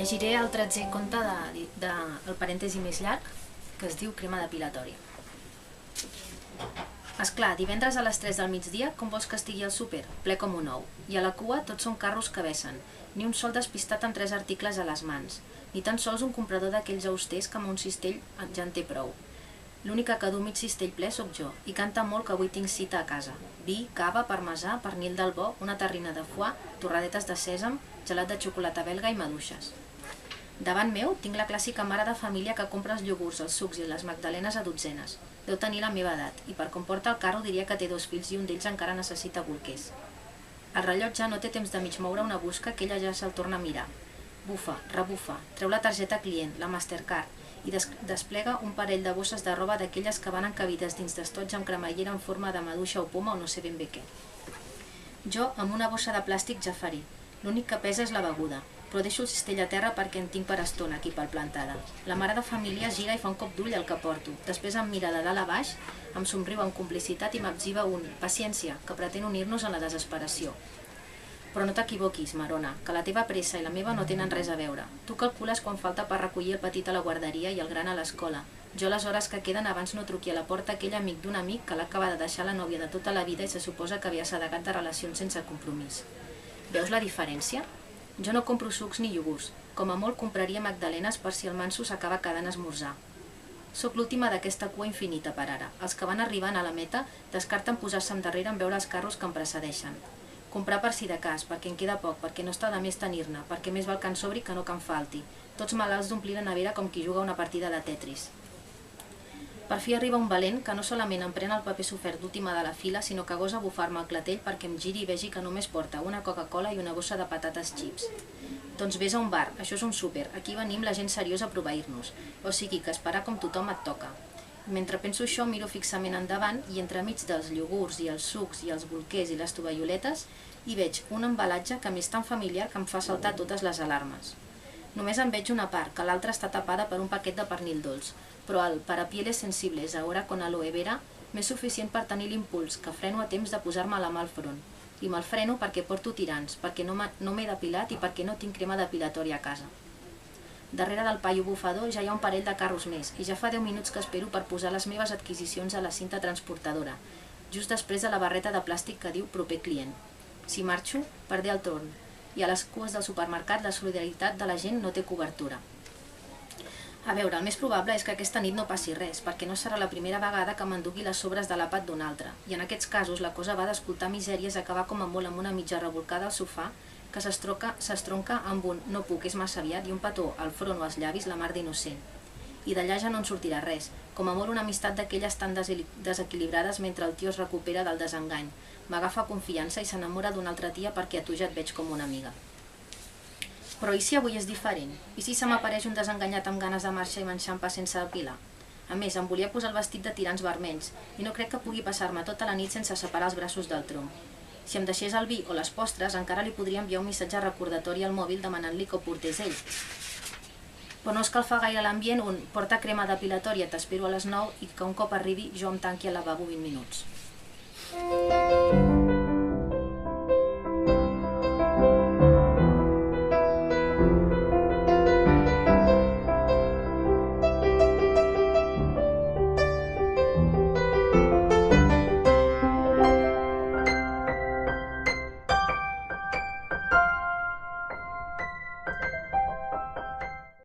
Llegiré el 13è conte del parèntesi més llarg, que es diu Crema depilatòria. Esclar, divendres a les 3 del migdia, com vols que estigui al súper? Ple com un ou. I a la cua tots són carros que vessen. Ni un sol despistat amb 3 articles a les mans. Ni tan sols un comprador d'aquells austers que amb un cistell ja en té prou. L'única que du mig cistell ple sóc jo, i canta molt que avui tinc cita a casa. Vi, cava, parmesà, pernil del bo, una terrina de foie, torradetes de sèsam, gelat de xocolata belga i maduixes. Davant meu tinc la clàssica mare de família que compra els iogurts, els sucs i les magdalenes a dotzenes. Deu tenir la meva edat, i per com porta el carro diria que té 2 fills i un d'ells encara necessita bolquers. El rellotge no té temps de mig moure una busca que ella ja se'l torna a mirar. Bufa, rebufa, treu la targeta client, la Mastercard, i desplega un parell de bosses de roba d'aquelles que van encabides dins d'estoig amb cremallera en forma de maduixa o poma o no sé ben bé què. Jo, amb una bossa de plàstic ja faré. L'únic que pesa és la beguda, però deixo el cistell a terra perquè en tinc per estona aquí pel plantada. La mare de família gira i fa un cop d'ull al que porto. Després em mira de dalt a baix, em somriu amb complicitat i m'etziba un «paciència», que pretén unir-nos en la desesperació. Però no t'equivoquis, Marona, que la teva pressa i la meva no tenen res a veure. Tu calcules quan falta per recollir el petit a la guarderia i el gran a l'escola. Jo les hores que queden abans no truqui a la porta aquell amic d'un amic que l'acaba de deixar la nòvia de tota la vida i se suposa que havia assedegat de relacions sense compromís. Veus la diferència? Jo no compro sucs ni iogurts. Com a molt compraria magdalenes per si el manso s'acaba quedant a esmorzar. Soc l'última d'aquesta cua infinita per ara. Els que van arribant a la meta descarten posar-se endarrere en veure els carros que em precedeixen. Comprar per si de cas, perquè en queda poc, perquè no està de més tenir-ne, perquè més val que en sobri que no que en falti. Tots malalts d'omplir la nevera com qui juga una partida de Tetris. Per fi arriba un valent que no solament em pren el paper sofert d'última de la fila, sinó que gosa bufar-me el clatell perquè em giri i vegi que només porta una Coca-Cola i una bossa de patates chips. Doncs vés a un bar, això és un súper, aquí venim la gent seriosa a proveir-nos, o sigui que esperar com tothom et toca. Mentre penso això, miro fixament endavant i entremig dels iogurts i els sucs i els bolquers i les tovalloletes hi veig un embalatge que m'és tan familiar que em fa saltar totes les alarmes. Només en veig una part, que l'altra està tapada per un paquet de pernil dolç, però el para pieles sensibles ahora con aloe vera m'és suficient per tenir l'impuls que freno a temps de posar-me la mà al front. I me'l freno perquè porto tirants, perquè no m'he depilat i perquè no tinc crema depilatòria a casa. Darrere del paio bufador ja hi ha un parell de carros més i ja fa 10 minuts que espero per posar les meves adquisicions a la cinta transportadora, just després de la barreta de plàstic que diu proper client. Si marxo, perdré el torn, i a les cues del supermercat la solidaritat de la gent no té cobertura. A veure, el més probable és que aquesta nit no passi res, perquè no serà la primera vegada que m'endugui les sobres de l'àpat d'un altre, i en aquests casos la cosa va d'escoltar misèries i acabar com a molt amb una mitja revolcada al sofà que s'estronca amb un «no puc, és massa aviat» i un petó al front o als llavis la mar d'innocent. I d'allà ja no en sortirà res, com a molt una amistat d'aquelles tan desequilibrades mentre el tio es recupera del desengany, m'agafa confiança i s'enamora d'una altra tia perquè a tu ja et veig com una amiga. Però i si avui és diferent? I si se m'apareix un desenganyat amb ganes de marxa i m'enxampa sense depilar? A més, em volia posar el vestit de tirants vermells i no crec que pugui passar-me tota la nit sense separar els braços del tronc. Si em deixés el vi o les postres, encara li podria enviar un missatge recordatori al mòbil demanant-li que ho portés ell. Però no escalfa gaire l'ambient un «porta crema depilatòria, t'espero a les 9» i que un cop arribi jo em tanqui al lavabo 20 minuts.